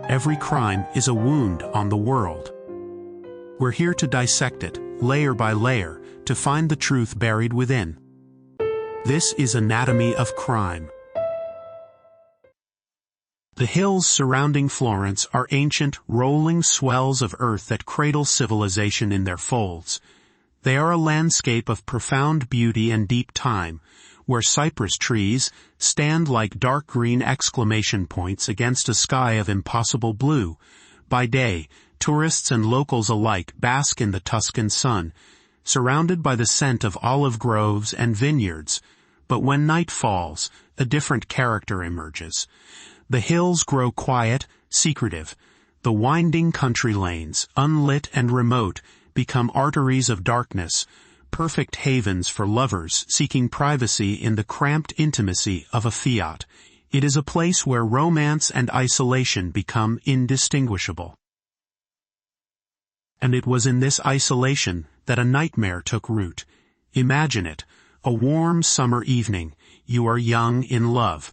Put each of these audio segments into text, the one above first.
Every crime is a wound on the world. We're here to dissect it, layer by layer, to find the truth buried within. This is Anatomy of Crime. The hills surrounding Florence are ancient, rolling swells of earth that cradle civilization in their folds. They are a landscape of profound beauty and deep time, where cypress trees stand like dark green exclamation points against a sky of impossible blue. By day, tourists and locals alike bask in the Tuscan sun, surrounded by the scent of olive groves and vineyards. But when night falls, a different character emerges. The hills grow quiet, secretive. The winding country lanes, unlit and remote, become arteries of darkness, perfect havens for lovers seeking privacy in the cramped intimacy of a fiat. It is a place where romance and isolation become indistinguishable. And it was in this isolation that a nightmare took root. Imagine it, a warm summer evening. You are young, in love.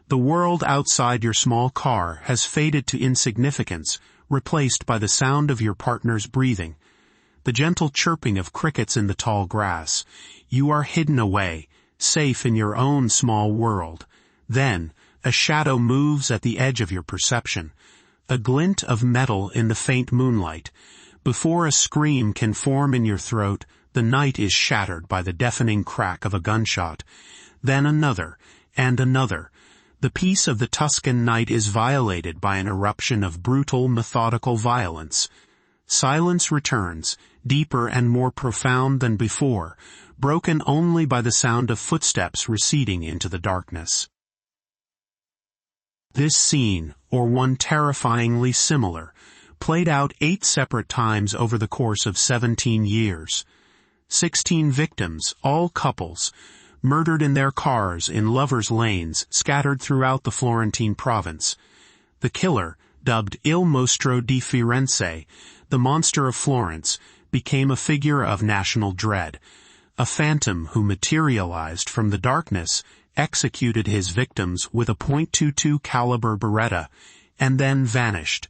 The world outside your small car has faded to insignificance, replaced by the sound of your partner's breathing, the gentle chirping of crickets in the tall grass. You are hidden away, safe in your own small world. Then, a shadow moves at the edge of your perception, a glint of metal in the faint moonlight. Before a scream can form in your throat, the night is shattered by the deafening crack of a gunshot. Then another, and another. The peace of the Tuscan night is violated by an eruption of brutal, methodical violence. Silence returns, deeper and more profound than before, broken only by the sound of footsteps receding into the darkness. This scene, or one terrifyingly similar, played out 8 separate times over the course of 17 years. 16 victims, all couples, murdered in their cars in lovers' lanes scattered throughout the Florentine province. The killer, dubbed Il Mostro di Firenze, the Monster of Florence, became a figure of national dread. A phantom who materialized from the darkness executed his victims with a .22 caliber Beretta, and then vanished.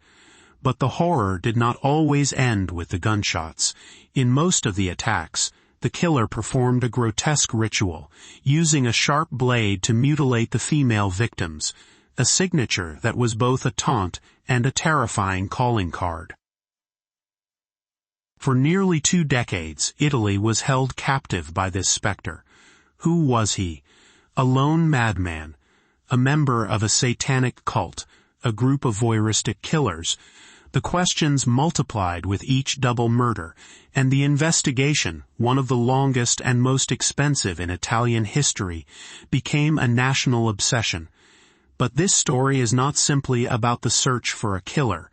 But the horror did not always end with the gunshots. In most of the attacks, the killer performed a grotesque ritual, using a sharp blade to mutilate the female victims, a signature that was both a taunt and a terrifying calling card. For nearly 2 decades, Italy was held captive by this specter. Who was he? A lone madman, a member of a satanic cult, a group of voyeuristic killers. The questions multiplied with each double murder, and the investigation, one of the longest and most expensive in Italian history, became a national obsession. But this story is not simply about the search for a killer.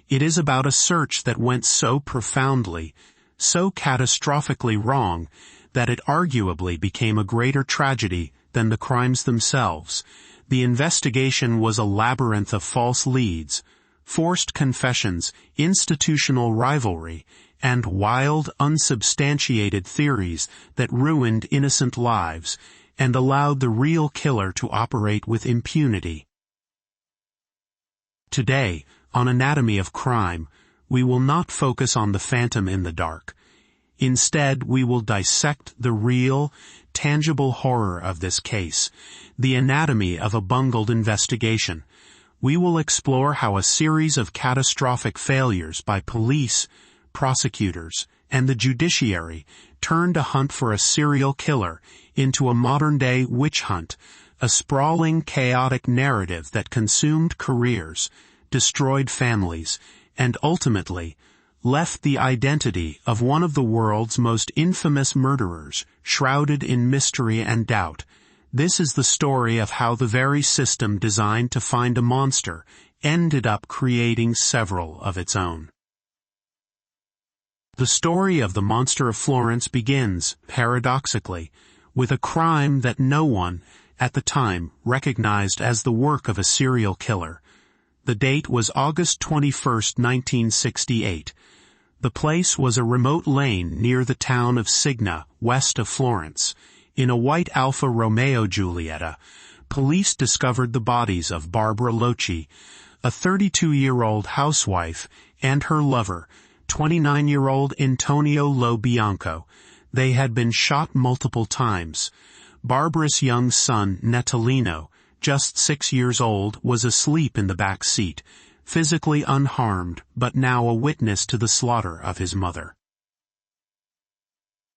It is about a search that went so profoundly, so catastrophically wrong, that it arguably became a greater tragedy than the crimes themselves. The investigation was a labyrinth of false leads, forced confessions, institutional rivalry, and wild, unsubstantiated theories that ruined innocent lives and allowed the real killer to operate with impunity. Today, on Anatomy of Crime, we will not focus on the phantom in the dark. Instead, we will dissect the real, tangible horror of this case, the anatomy of a bungled investigation. We will explore how a series of catastrophic failures by police, prosecutors, and the judiciary turned a hunt for a serial killer into a modern-day witch hunt, a sprawling, chaotic narrative that consumed careers, destroyed families, and ultimately left the identity of one of the world's most infamous murderers shrouded in mystery and doubt. This is the story of how the very system designed to find a monster ended up creating several of its own. The story of the Monster of Florence begins, paradoxically, with a crime that no one, at the time, recognized as the work of a serial killer. The date was August 21, 1968. The place was a remote lane near the town of Signa, west of Florence. In a white Alfa Romeo Giulietta, police discovered the bodies of Barbara Locci, a 32-year-old housewife, and her lover, 29-year-old Antonio Lo Bianco. They had been shot multiple times. Barbara's young son, Natalino, just 6 years old, was asleep in the back seat, physically unharmed, but now a witness to the slaughter of his mother.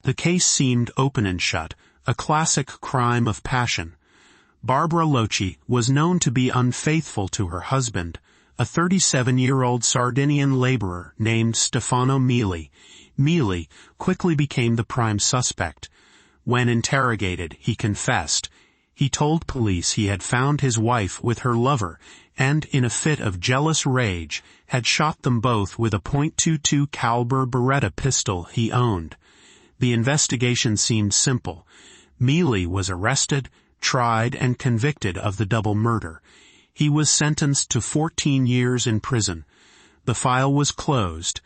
The case seemed open and shut, a classic crime of passion. Barbara Locci was known to be unfaithful to her husband, a 37-year-old Sardinian laborer named Stefano Mili. Mili quickly became the prime suspect. When interrogated, he confessed. He told police he had found his wife with her lover and, in a fit of jealous rage, had shot them both with a .22 caliber Beretta pistol he owned. The investigation seemed simple. Mili was arrested, tried, and convicted of the double murder. He was sentenced to 14 years in prison. The file was closed.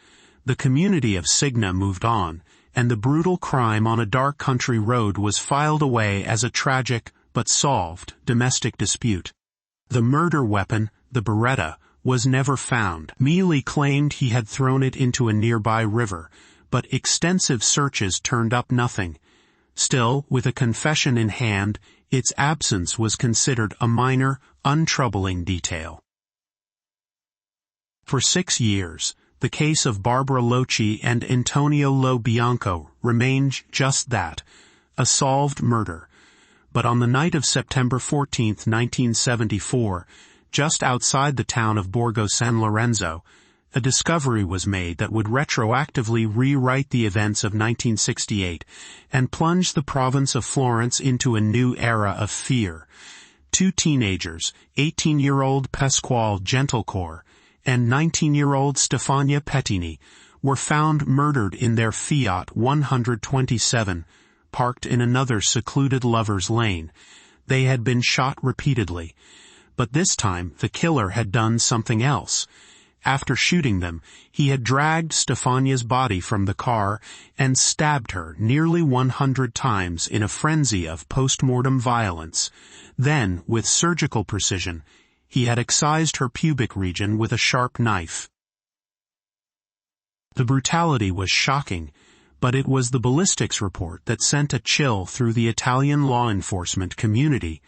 The community of Signa moved on, and the brutal crime on a dark country road was filed away as a tragic, but solved, domestic dispute. The murder weapon, the Beretta, was never found. Mili claimed he had thrown it into a nearby river, but extensive searches turned up nothing. Still, with a confession in hand, its absence was considered a minor, untroubling detail. For 6 years, the case of Barbara Locci and Antonio Lo Bianco remained just that, a solved murder. But on the night of September 14, 1974, just outside the town of Borgo San Lorenzo, a discovery was made that would retroactively rewrite the events of 1968 and plunge the province of Florence into a new era of fear. 2 teenagers, 18-year-old Pasquale Gentlecore and 19-year-old Stefania Pettini, were found murdered in their Fiat 127, parked in another secluded lover's lane. They had been shot repeatedly, but this time the killer had done something else. After shooting them, he had dragged Stefania's body from the car and stabbed her nearly 100 times in a frenzy of post-mortem violence. Then, with surgical precision, he had excised her pubic region with a sharp knife. The brutality was shocking, but it was the ballistics report that sent a chill through the Italian law enforcement community.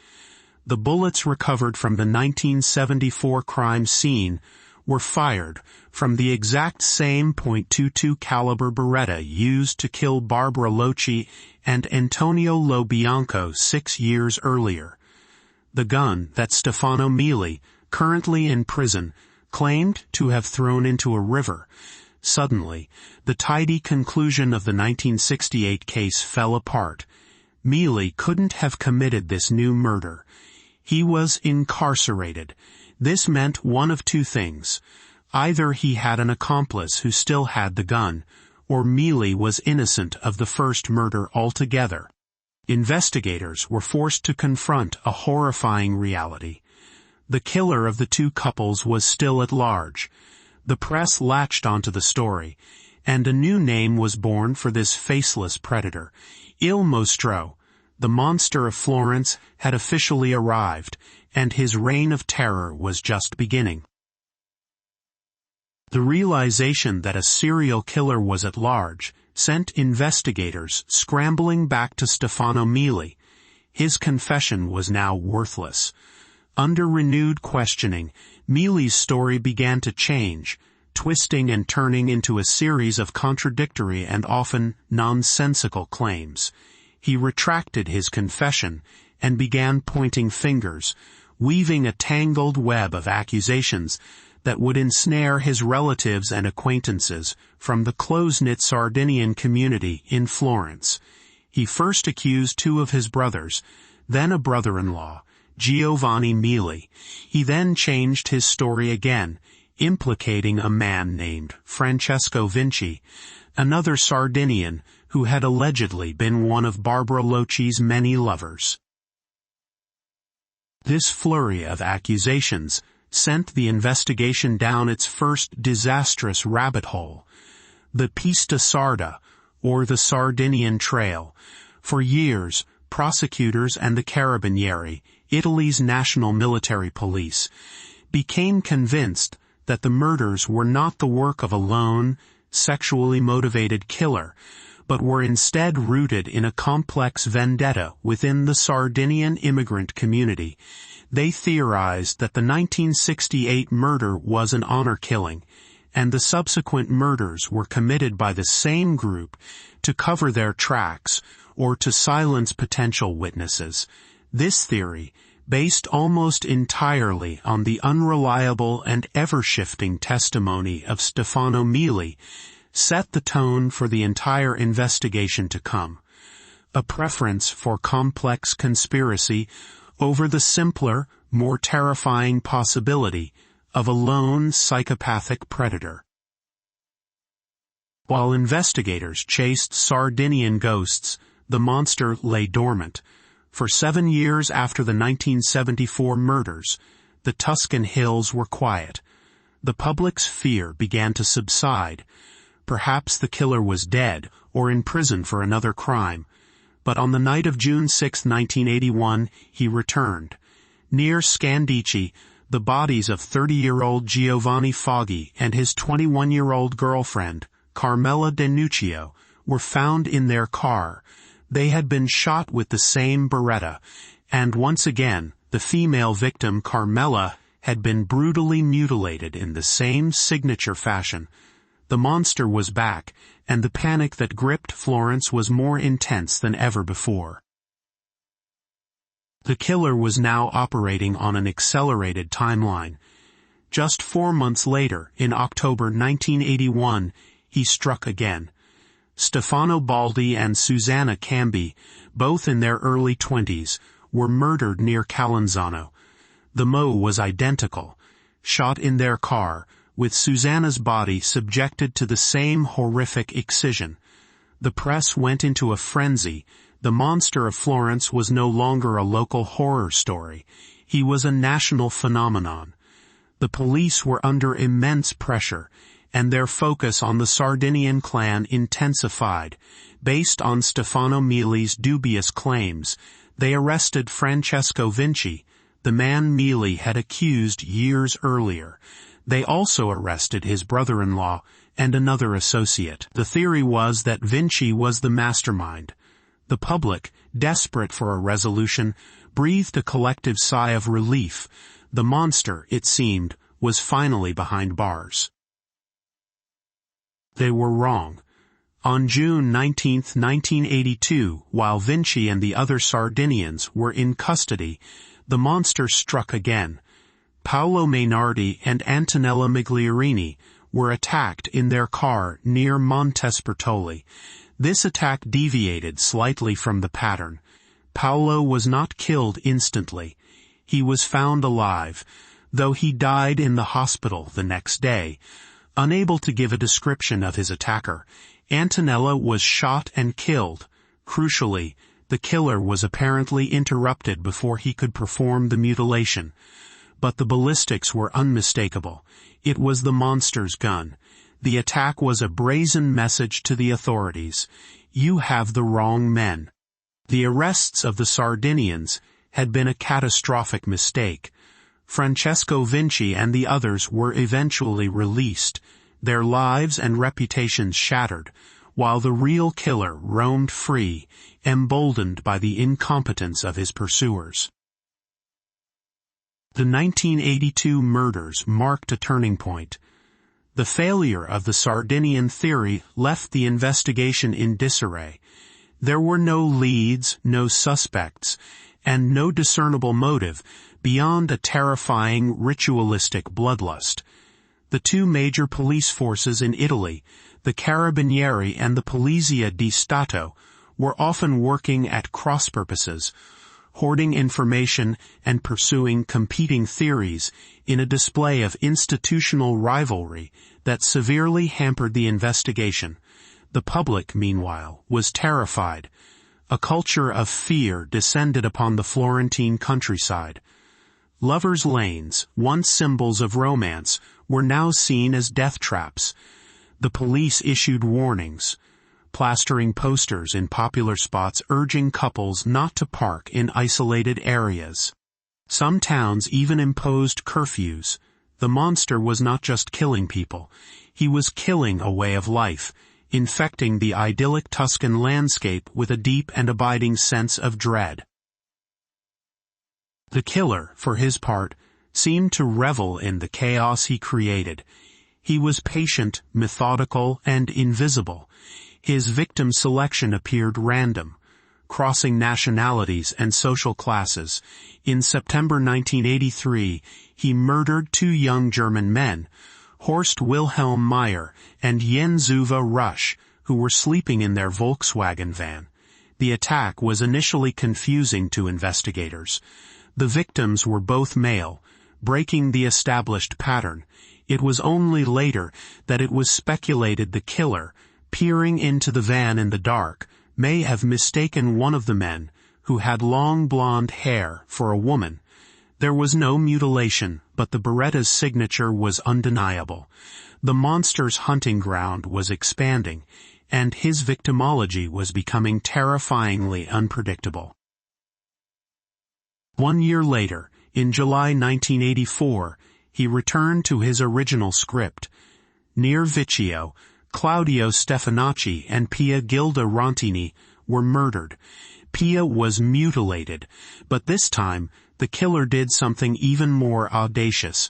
The bullets recovered from the 1974 crime scene were fired from the exact same .22 caliber Beretta used to kill Barbara Locci and Antonio Lo Bianco 6 years earlier. The gun that Stefano Mili, currently in prison, claimed to have thrown into a river. Suddenly, the tidy conclusion of the 1968 case fell apart. Mili couldn't have committed this new murder. He was incarcerated. This meant one of 2 things. Either he had an accomplice who still had the gun, or Mili was innocent of the first murder altogether. Investigators were forced to confront a horrifying reality. The killer of the 2 couples was still at large. The press latched onto the story, and a new name was born for this faceless predator. Il Mostro, the Monster of Florence, had officially arrived, and his reign of terror was just beginning. The realization that a serial killer was at large sent investigators scrambling back to Stefano Mili. His confession was now worthless. Under renewed questioning, Mili's story began to change, twisting and turning into a series of contradictory and often nonsensical claims. He retracted his confession and began pointing fingers, weaving a tangled web of accusations that would ensnare his relatives and acquaintances from the close-knit Sardinian community in Florence. He first accused 2 of his brothers, then a brother-in-law, Giovanni Mili. He then changed his story again, implicating a man named Francesco Vinci, another Sardinian who had allegedly been one of Barbara Locci's many lovers. This flurry of accusations sent the investigation down its first disastrous rabbit hole, the Pista Sarda, or the Sardinian Trail. For years, prosecutors and the Carabinieri, Italy's national military police, became convinced that the murders were not the work of a lone, sexually motivated killer, but were instead rooted in a complex vendetta within the Sardinian immigrant community. They theorized that the 1968 murder was an honor killing, and the subsequent murders were committed by the same group to cover their tracks or to silence potential witnesses. This theory, based almost entirely on the unreliable and ever-shifting testimony of Stefano Mili, set the tone for the entire investigation to come. A preference for complex conspiracy over the simpler, more terrifying possibility of a lone psychopathic predator. While investigators chased Sardinian ghosts, the monster lay dormant. For 7 years after the 1974 murders, the Tuscan hills were quiet. The public's fear began to subside. Perhaps the killer was dead or in prison for another crime. But on the night of June 6, 1981, he returned. Near Scandici, the bodies of 30-year-old Giovanni Foggi and his 21-year-old girlfriend, Carmela Denuccio, were found in their car. They had been shot with the same Beretta, and once again, the female victim, Carmela, had been brutally mutilated in the same signature fashion. The monster was back, and the panic that gripped Florence was more intense than ever before. The killer was now operating on an accelerated timeline. Just 4 months later, in October 1981, he struck again. Stefano Baldi and Susanna Cambi, both in their early 20s, were murdered near Calanzano. The MO was identical, shot in their car, with Susanna's body subjected to the same horrific excision. The press went into a frenzy. The Monster of Florence was no longer a local horror story. He was a national phenomenon. The police were under immense pressure, and their focus on the Sardinian clan intensified. Based on Stefano Mili's dubious claims, they arrested Francesco Vinci, the man Mili had accused years earlier. They also arrested his brother-in-law and another associate. The theory was that Vinci was the mastermind. The public, desperate for a resolution, breathed a collective sigh of relief. The monster, it seemed, was finally behind bars. They were wrong. On June 19, 1982, while Vinci and the other Sardinians were in custody, the monster struck again. Paolo Mainardi and Antonella Migliorini were attacked in their car near Montespertoli. This attack deviated slightly from the pattern. Paolo was not killed instantly. He was found alive, though he died in the hospital the next day. Unable to give a description of his attacker, Antonella was shot and killed. Crucially, the killer was apparently interrupted before he could perform the mutilation. But the ballistics were unmistakable. It was the monster's gun. The attack was a brazen message to the authorities. You have the wrong men. The arrests of the Sardinians had been a catastrophic mistake. Francesco Vinci and the others were eventually released, their lives and reputations shattered, while the real killer roamed free, emboldened by the incompetence of his pursuers. The 1982 murders marked a turning point. The failure of the Sardinian theory left the investigation in disarray. There were no leads, no suspects, and no discernible motive beyond a terrifying ritualistic bloodlust. The two major police forces in Italy, the Carabinieri and the Polizia di Stato, were often working at cross purposes, hoarding information and pursuing competing theories in a display of institutional rivalry that severely hampered the investigation. The public, meanwhile, was terrified. A culture of fear descended upon the Florentine countryside. Lovers' lanes, once symbols of romance, were now seen as death traps. The police issued warnings, plastering posters in popular spots urging couples not to park in isolated areas. Some towns even imposed curfews. The monster was not just killing people. He was killing a way of life, infecting the idyllic Tuscan landscape with a deep and abiding sense of dread. The killer, for his part, seemed to revel in the chaos he created. He was patient, methodical, and invisible. His victim selection appeared random, crossing nationalities and social classes. In September 1983, he murdered 2 young German men, Horst Wilhelm Meyer and Jens Uwe Rusch, who were sleeping in their Volkswagen van. The attack was initially confusing to investigators. The victims were both male, breaking the established pattern. It was only later that it was speculated the killer, peering into the van in the dark, may have mistaken one of the men, who had long blonde hair, for a woman. There was no mutilation, but the Beretta's signature was undeniable. The monster's hunting ground was expanding, and his victimology was becoming terrifyingly unpredictable. 1 year later, in July 1984, he returned to his original script. Near Viccio, Claudio Stefanacci and Pia Gilda Rontini were murdered. Pia was mutilated, but this time the killer did something even more audacious.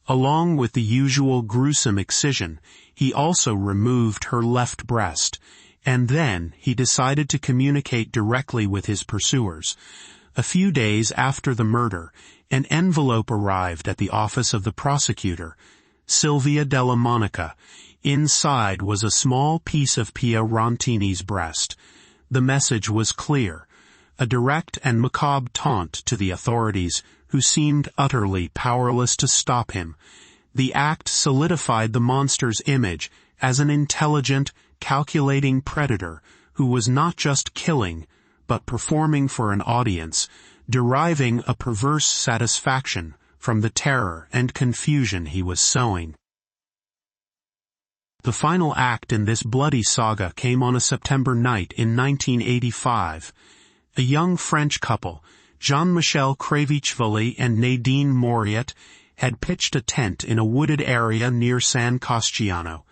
Along with the usual gruesome excision, he also removed her left breast, and then he decided to communicate directly with his pursuers. A few days after the murder, an envelope arrived at the office of the prosecutor, Silvia della Monica. Inside was a small piece of Pia Rontini's breast. The message was clear, a direct and macabre taunt to the authorities, who seemed utterly powerless to stop him. The act solidified the monster's image as an intelligent, calculating predator who was not just killing, but performing for an audience, deriving a perverse satisfaction from the terror and confusion he was sowing. The final act in this bloody saga came on a September night in 1985. A young French couple, Jean-Michel Krevitchvili and Nadine Moriat, had pitched a tent in a wooded area near San Casciano.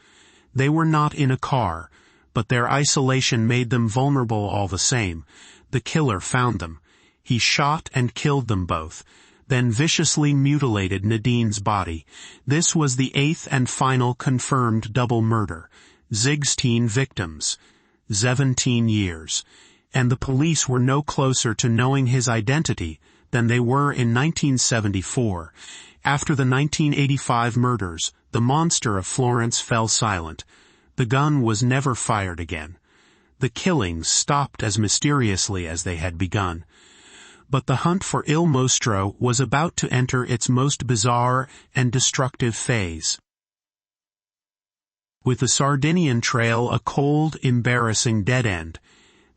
They were not in a car, but their isolation made them vulnerable all the same. The killer found them. He shot and killed them both, then viciously mutilated Nadine's body. This was the 8th and final confirmed double murder. 16 victims, 17 years. And the police were no closer to knowing his identity than they were in 1974. After the 1985 murders, the Monster of Florence fell silent. The gun was never fired again. The killings stopped as mysteriously as they had begun. But the hunt for Il Mostro was about to enter its most bizarre and destructive phase. With the Sardinian trail a cold, embarrassing dead end,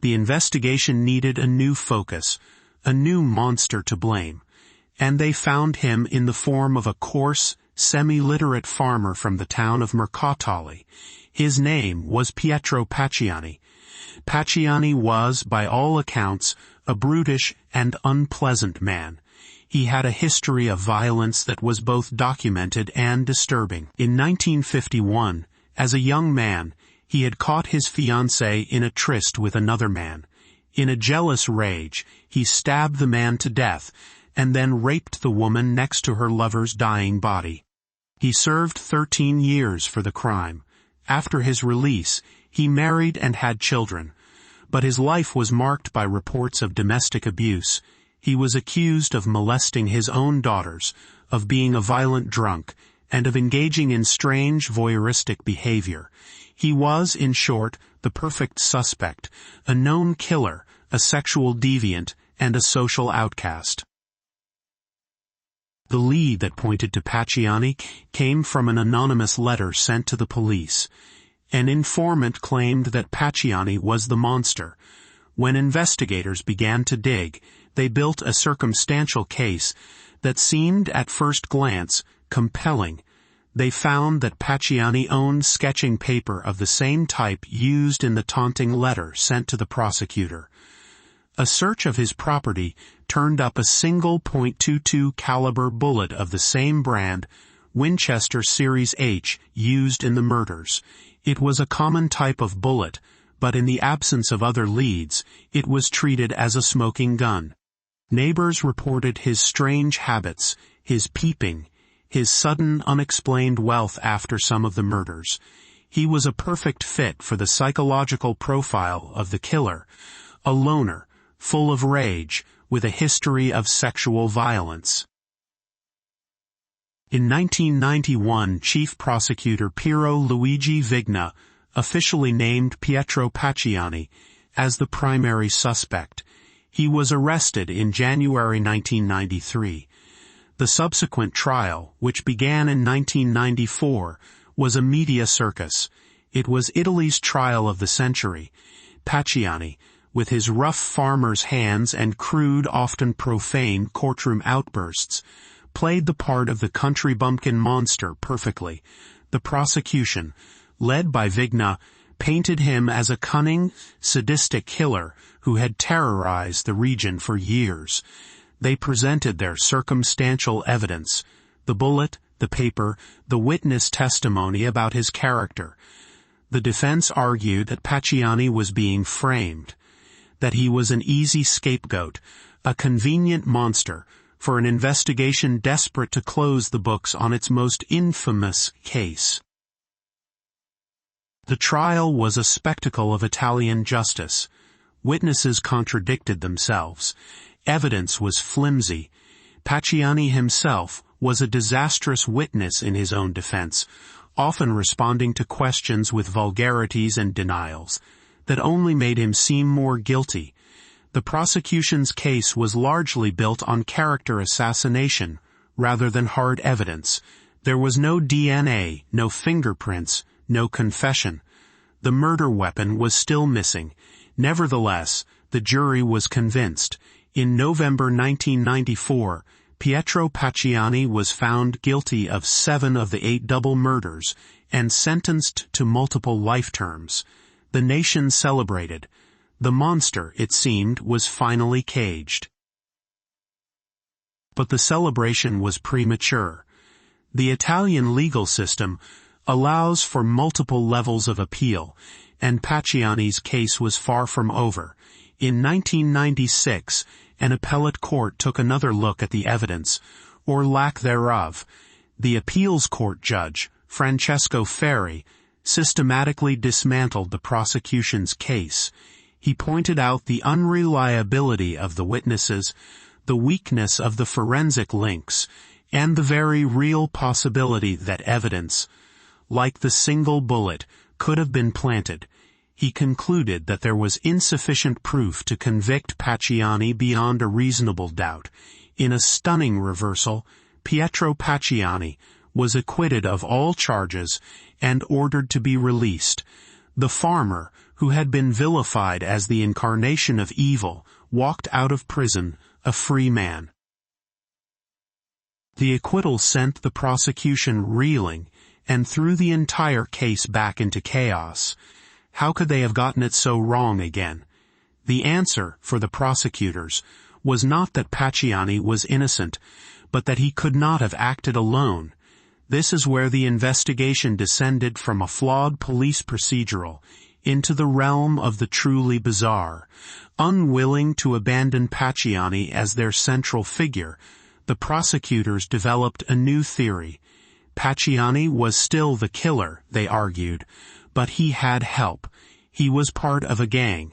the investigation needed a new focus, a new monster to blame, and they found him in the form of a coarse, semi-literate farmer from the town of Mercatali. His name was Pietro Pacciani. Pacciani was, by all accounts, a brutish and unpleasant man. He had a history of violence that was both documented and disturbing. In 1951, as a young man, he had caught his fiancée in a tryst with another man. In a jealous rage, he stabbed the man to death, and then raped the woman next to her lover's dying body. He served 13 years for the crime. After his release, he married and had children. But his life was marked by reports of domestic abuse. He was accused of molesting his own daughters, of being a violent drunk, and of engaging in strange voyeuristic behavior. He was, in short, the perfect suspect, a known killer, a sexual deviant, and a social outcast. The lead that pointed to Pacciani came from an anonymous letter sent to the police. An informant claimed that Pacciani was the monster. When investigators began to dig, they built a circumstantial case that seemed, at first glance, compelling. They found that Pacciani owned sketching paper of the same type used in the taunting letter sent to the prosecutor. A search of his property turned up a single .22 caliber bullet of the same brand, Winchester Series H, used in the murders. It was a common type of bullet, but in the absence of other leads, it was treated as a smoking gun. Neighbors reported his strange habits, his peeping, his sudden unexplained wealth after some of the murders. He was a perfect fit for the psychological profile of the killer, a loner, full of rage, with a history of sexual violence. In 1991, Chief Prosecutor Piero Luigi Vigna officially named Pietro Pacciani as the primary suspect. He was arrested in January 1993. The subsequent trial, which began in 1994, was a media circus. It was Italy's trial of the century. Pacciani, with his rough farmer's hands and crude, often profane courtroom outbursts, played the part of the country bumpkin monster perfectly. The prosecution, led by Vigna, painted him as a cunning, sadistic killer who had terrorized the region for years. They presented their circumstantial evidence, the bullet, the paper, the witness testimony about his character. The defense argued that Pacciani was being framed, that he was an easy scapegoat, a convenient monster, for an investigation desperate to close the books on its most infamous case. The trial was a spectacle of Italian justice. Witnesses contradicted themselves. Evidence was flimsy. Pacciani himself was a disastrous witness in his own defense, often responding to questions with vulgarities and denials that only made him seem more guilty. The prosecution's case was largely built on character assassination rather than hard evidence. There was no DNA, no fingerprints, no confession. The murder weapon was still missing. Nevertheless, the jury was convinced. In November 1994, Pietro Pacciani was found guilty of 7 of the 8 double murders and sentenced to multiple life terms. The nation celebrated. The monster, it seemed, was finally caged. But the celebration was premature. The Italian legal system allows for multiple levels of appeal, and Pacciani's case was far from over. In 1996, an appellate court took another look at the evidence, or lack thereof. The appeals court judge, Francesco Ferri, systematically dismantled the prosecution's case. He pointed out the unreliability of the witnesses, the weakness of the forensic links, and the very real possibility that evidence, like the single bullet, could have been planted. He concluded that there was insufficient proof to convict Pacciani beyond a reasonable doubt. In a stunning reversal, Pietro Pacciani was acquitted of all charges and ordered to be released. The farmer, who had been vilified as the incarnation of evil, walked out of prison a free man. The acquittal sent the prosecution reeling and threw the entire case back into chaos. How could they have gotten it so wrong again? The answer, for the prosecutors, was not that Pacciani was innocent, but that he could not have acted alone. This is where the investigation descended from a flawed police procedural into the realm of the truly bizarre. Unwilling to abandon Pacciani as their central figure, the prosecutors developed a new theory. Pacciani was still the killer, they argued, but he had help. He was part of a gang,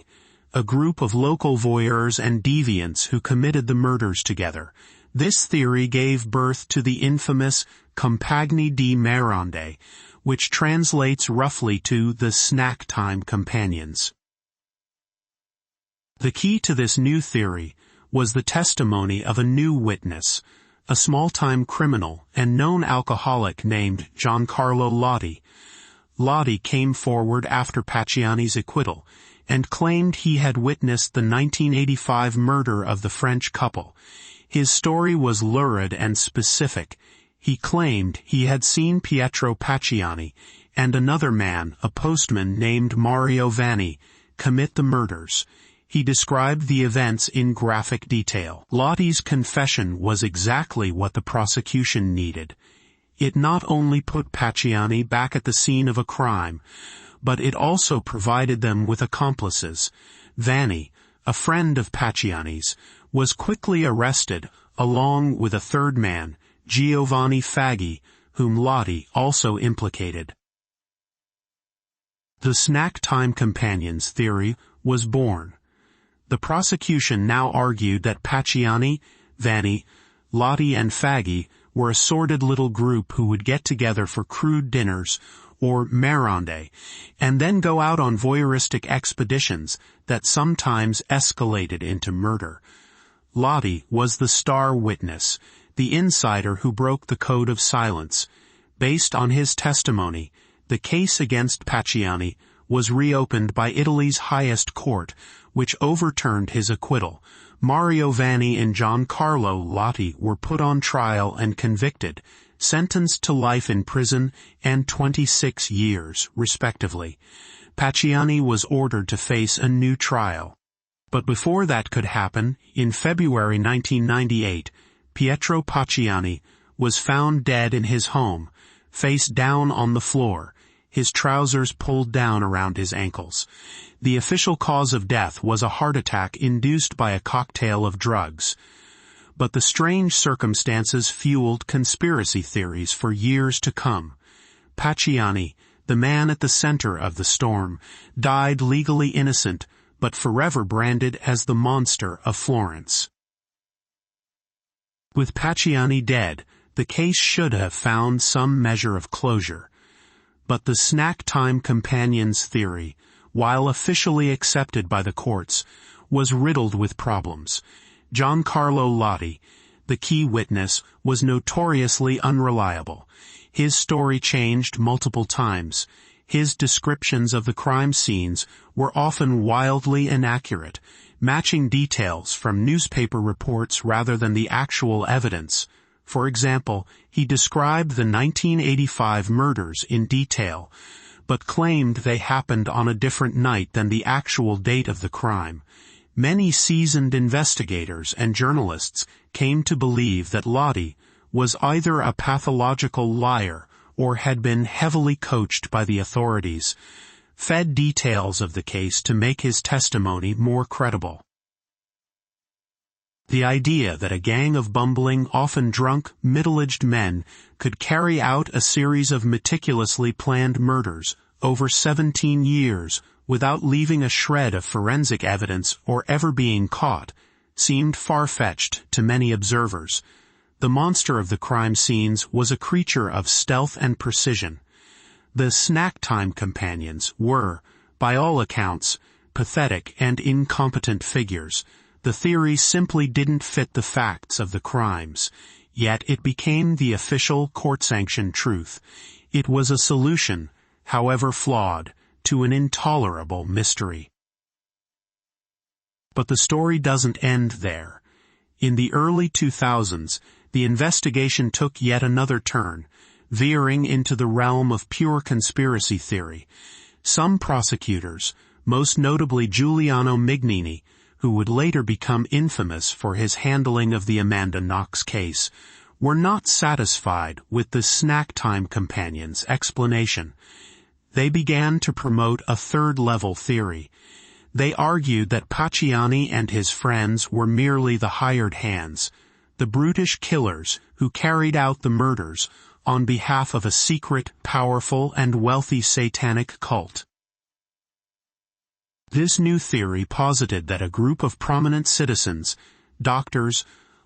a group of local voyeurs and deviants who committed the murders together. This theory gave birth to the infamous compagni di merende, which translates roughly to the snack time companions. The key to this new theory was the testimony of a new witness, a small-time criminal and known alcoholic named Giancarlo Lotti. Lotti came forward after Pacciani's acquittal and claimed he had witnessed the 1985 murder of the French couple. His story was lurid and specific. He claimed he had seen Pietro Pacciani and another man, a postman named Mario Vanni, commit the murders. He described the events in graphic detail. Lottie's confession was exactly what the prosecution needed. It not only put Pacciani back at the scene of a crime, but it also provided them with accomplices. Vanni, a friend of Pacciani's, was quickly arrested, along with a third man, Giovanni Faggi, whom Lottie also implicated. The snack time companions theory was born. The prosecution now argued that Pacciani, Vanni, Lottie and Faggi were a sordid little group who would get together for crude dinners, or merende, and then go out on voyeuristic expeditions that sometimes escalated into murder. Lottie was the star witness, the insider who broke the code of silence. Based on his testimony, the case against Pacciani was reopened by Italy's highest court, which overturned his acquittal. Mario Vanni and Giancarlo Lotti were put on trial and convicted, sentenced to life in prison and 26 years, respectively. Pacciani was ordered to face a new trial. But before that could happen, in February 1998, Pietro Pacciani was found dead in his home, face down on the floor, his trousers pulled down around his ankles. The official cause of death was a heart attack induced by a cocktail of drugs. But the strange circumstances fueled conspiracy theories for years to come. Pacciani, the man at the center of the storm, died legally innocent, but forever branded as the Monster of Florence. With Pacciani dead, the case should have found some measure of closure. But the snack time companions theory, while officially accepted by the courts, was riddled with problems. Giancarlo Lotti, the key witness, was notoriously unreliable. His story changed multiple times. His descriptions of the crime scenes were often wildly inaccurate, matching details from newspaper reports rather than the actual evidence. For example, he described the 1985 murders in detail, but claimed they happened on a different night than the actual date of the crime. Many seasoned investigators and journalists came to believe that Lotti was either a pathological liar or had been heavily coached by the authorities, fed details of the case to make his testimony more credible. The idea that a gang of bumbling, often drunk, middle-aged men could carry out a series of meticulously planned murders over 17 years without leaving a shred of forensic evidence or ever being caught seemed far-fetched to many observers. The monster of the crime scenes was a creature of stealth and precision. The snack time companions were, by all accounts, pathetic and incompetent figures. The theory simply didn't fit the facts of the crimes, yet it became the official court-sanctioned truth. It was a solution, however flawed, to an intolerable mystery. But the story doesn't end there. In the early 2000s, the investigation took yet another turn, veering into the realm of pure conspiracy theory. Some prosecutors, most notably Giuliano Mignini, who would later become infamous for his handling of the Amanda Knox case, were not satisfied with the snack time companions' explanation. They began to promote a third-level theory. They argued that Pacciani and his friends were merely the hired hands, the brutish killers who carried out the murders on behalf of a secret, powerful, and wealthy satanic cult. This new theory posited that a group of prominent citizens, doctors,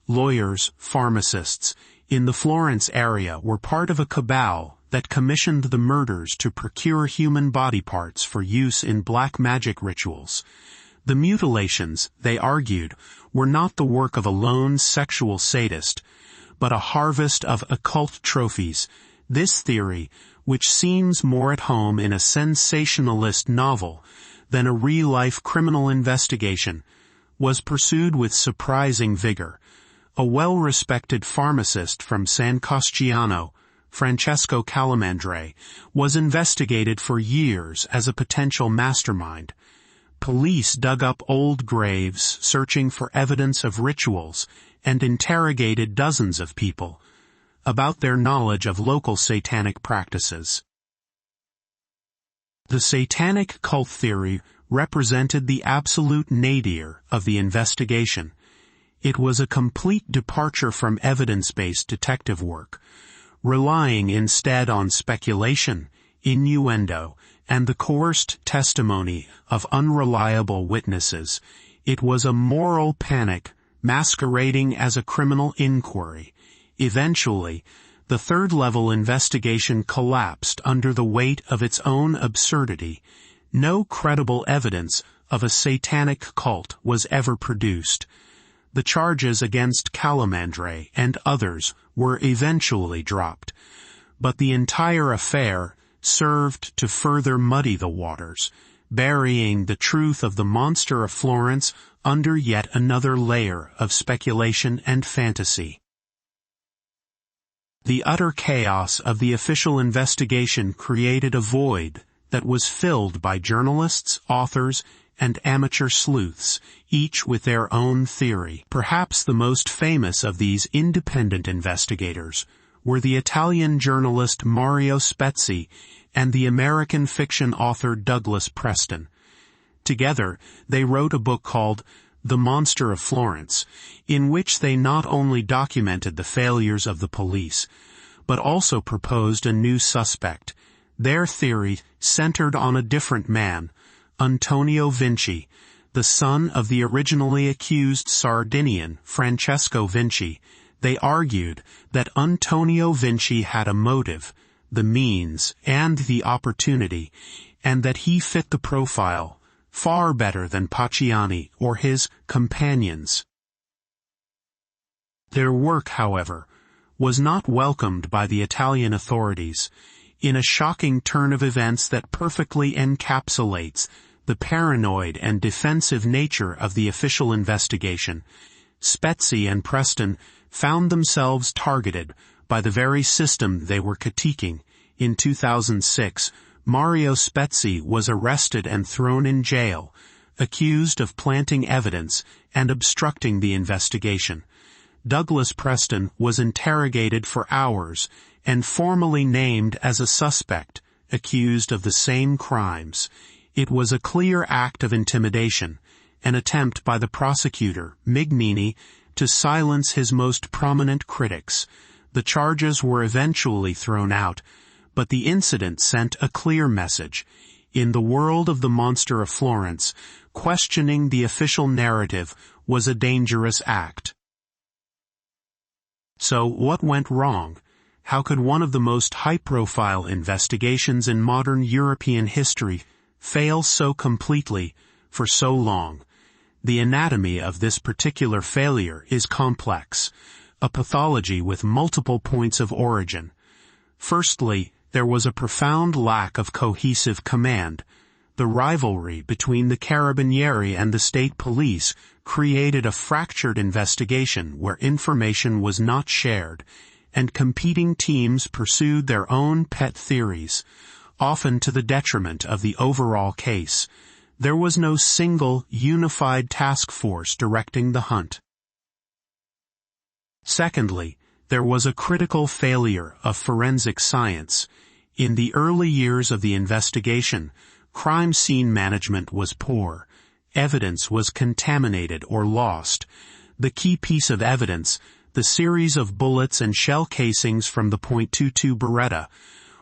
lawyers, pharmacists, in the Florence area were part of a cabal that commissioned the murders to procure human body parts for use in black magic rituals. The mutilations, they argued, were not the work of a lone sexual sadist, but a harvest of occult trophies. This theory, which seems more at home in a sensationalist novel than a real-life criminal investigation, was pursued with surprising vigor. A well-respected pharmacist from San Casciano, Francesco Calamandre, was investigated for years as a potential mastermind. Police dug up old graves searching for evidence of rituals and interrogated dozens of people about their knowledge of local satanic practices. The satanic cult theory represented the absolute nadir of the investigation. It was a complete departure from evidence-based detective work, relying instead on speculation, innuendo, and the coerced testimony of unreliable witnesses. It was a moral panic masquerading as a criminal inquiry. Eventually, the third-level investigation collapsed under the weight of its own absurdity. No credible evidence of a satanic cult was ever produced. The charges against Calamandre and others were eventually dropped, but the entire affair served to further muddy the waters, burying the truth of the Monster of Florence under yet another layer of speculation and fantasy. The utter chaos of the official investigation created a void that was filled by journalists, authors, and amateur sleuths, each with their own theory. Perhaps the most famous of these independent investigators were the Italian journalist Mario Spezzi and the American fiction author Douglas Preston. Together, they wrote a book called The Monster of Florence, in which they not only documented the failures of the police, but also proposed a new suspect. Their theory centered on a different man, Antonio Vinci, the son of the originally accused Sardinian Francesco Vinci. They argued that Antonio Vinci had a motive, the means, and the opportunity, and that he fit the profile far better than Pacciani or his companions. Their work, however, was not welcomed by the Italian authorities. In a shocking turn of events that perfectly encapsulates the paranoid and defensive nature of the official investigation, Spezzi and Preston found themselves targeted by the very system they were critiquing. In 2006, Mario Spezzi was arrested and thrown in jail, accused of planting evidence and obstructing the investigation. Douglas Preston was interrogated for hours and formally named as a suspect, accused of the same crimes. It was a clear act of intimidation, an attempt by the prosecutor, Mignini, to silence his most prominent critics. The charges were eventually thrown out, but the incident sent a clear message. In the world of the Monster of Florence, questioning the official narrative was a dangerous act. So, what went wrong? How could one of the most high-profile investigations in modern European history fail so completely for so long? The anatomy of this particular failure is complex, a pathology with multiple points of origin. Firstly, there was a profound lack of cohesive command. The rivalry between the Carabinieri and the state police created a fractured investigation where information was not shared, and competing teams pursued their own pet theories, often to the detriment of the overall case. There was no single, unified task force directing the hunt. Secondly, there was a critical failure of forensic science. In the early years of the investigation, crime scene management was poor. Evidence was contaminated or lost. The key piece of evidence, the series of bullets and shell casings from the .22 Beretta,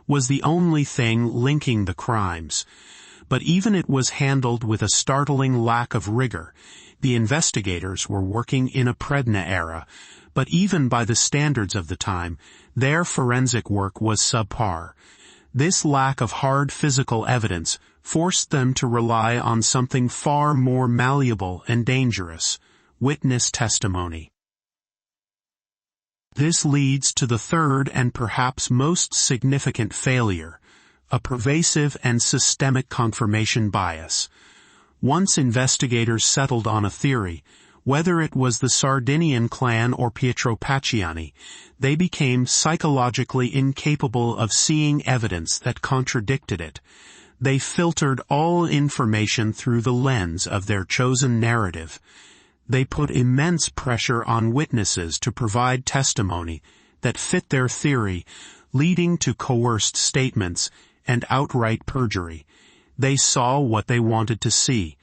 was the only thing linking the crimes. But even it was handled with a startling lack of rigor. The investigators were working in a Predna era, but even by the standards of the time, their forensic work was subpar. This lack of hard physical evidence forced them to rely on something far more malleable and dangerous: witness testimony. This leads to the third and perhaps most significant failure: a pervasive and systemic confirmation bias. Once investigators settled on a theory, whether it was the Sardinian clan or Pietro Pacciani, they became psychologically incapable of seeing evidence that contradicted it. They filtered all information through the lens of their chosen narrative. They put immense pressure on witnesses to provide testimony that fit their theory, leading to coerced statements and outright perjury. They saw what they wanted to see.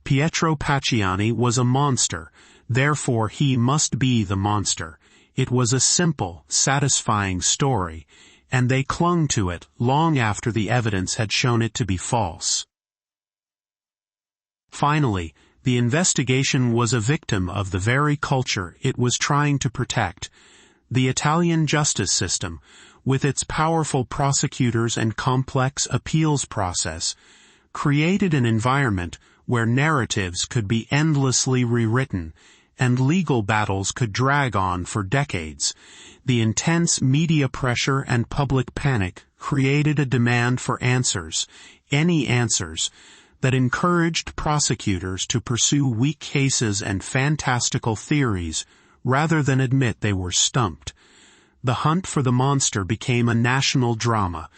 Pietro Pacciani was a monster, therefore he must be the monster. It was a simple, satisfying story, and they clung to it long after the evidence had shown it to be false. Finally, the investigation was a victim of the very culture it was trying to protect. The Italian justice system, with its powerful prosecutors and complex appeals process, created an environment where narratives could be endlessly rewritten, and legal battles could drag on for decades. The intense media pressure and public panic created a demand for answers, any answers, that encouraged prosecutors to pursue weak cases and fantastical theories rather than admit they were stumped. The hunt for the monster became a national drama,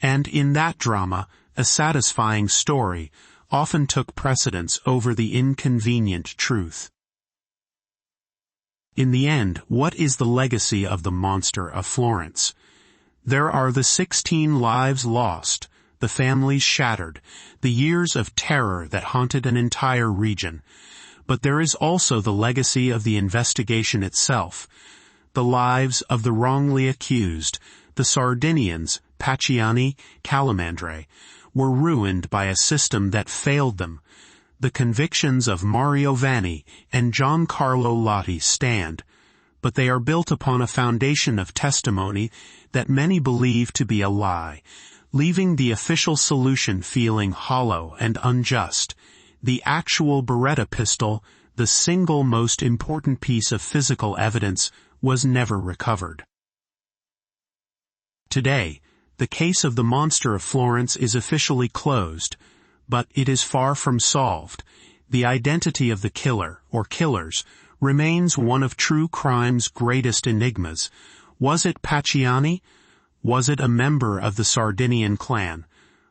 and in that drama, a satisfying story often took precedence over the inconvenient truth. In the end, what is the legacy of the Monster of Florence? There are the 16 lives lost, the families shattered, the years of terror that haunted an entire region. But there is also the legacy of the investigation itself. The lives of the wrongly accused, the Sardinians, Pacciani, Calamandre, were ruined by a system that failed them. The convictions of Mario Vanni and Giancarlo Lotti stand, but they are built upon a foundation of testimony that many believe to be a lie, leaving the official solution feeling hollow and unjust. The actual Beretta pistol, the single most important piece of physical evidence, was never recovered. Today, the case of the Monster of Florence is officially closed, but it is far from solved. The identity of the killer, or killers, remains one of true crime's greatest enigmas. Was it Pacciani? Was it a member of the Sardinian clan?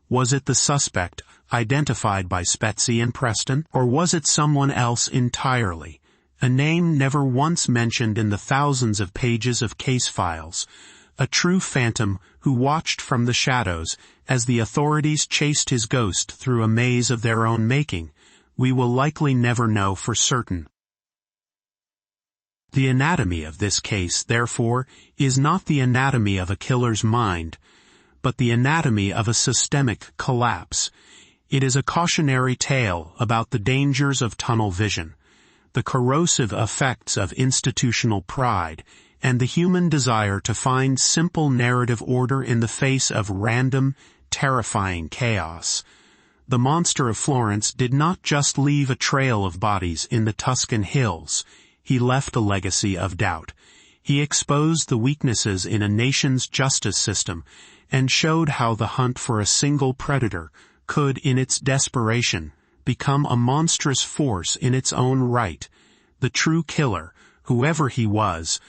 Was it the suspect, identified by Spezzi and Preston? Or was it someone else entirely? A name never once mentioned in the thousands of pages of case files. A true phantom who watched from the shadows as the authorities chased his ghost through a maze of their own making. We will likely never know for certain. The anatomy of this case, therefore, is not the anatomy of a killer's mind, but the anatomy of a systemic collapse. It is a cautionary tale about the dangers of tunnel vision, the corrosive effects of institutional pride, and the human desire to find simple narrative order in the face of random, terrifying chaos. The Monster of Florence did not just leave a trail of bodies in the Tuscan hills. He left a legacy of doubt. He exposed the weaknesses in a nation's justice system and showed how the hunt for a single predator could, in its desperation, become a monstrous force in its own right. The true killer, whoever he was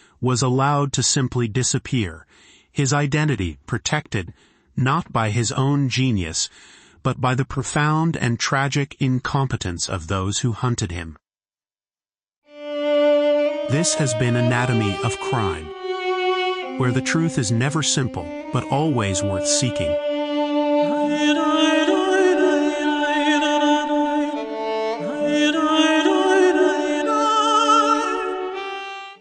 allowed to simply disappear, his identity protected not by his own genius, but by the profound and tragic incompetence of those who hunted him. This has been Anatomy of Crime, where the truth is never simple, but always worth seeking.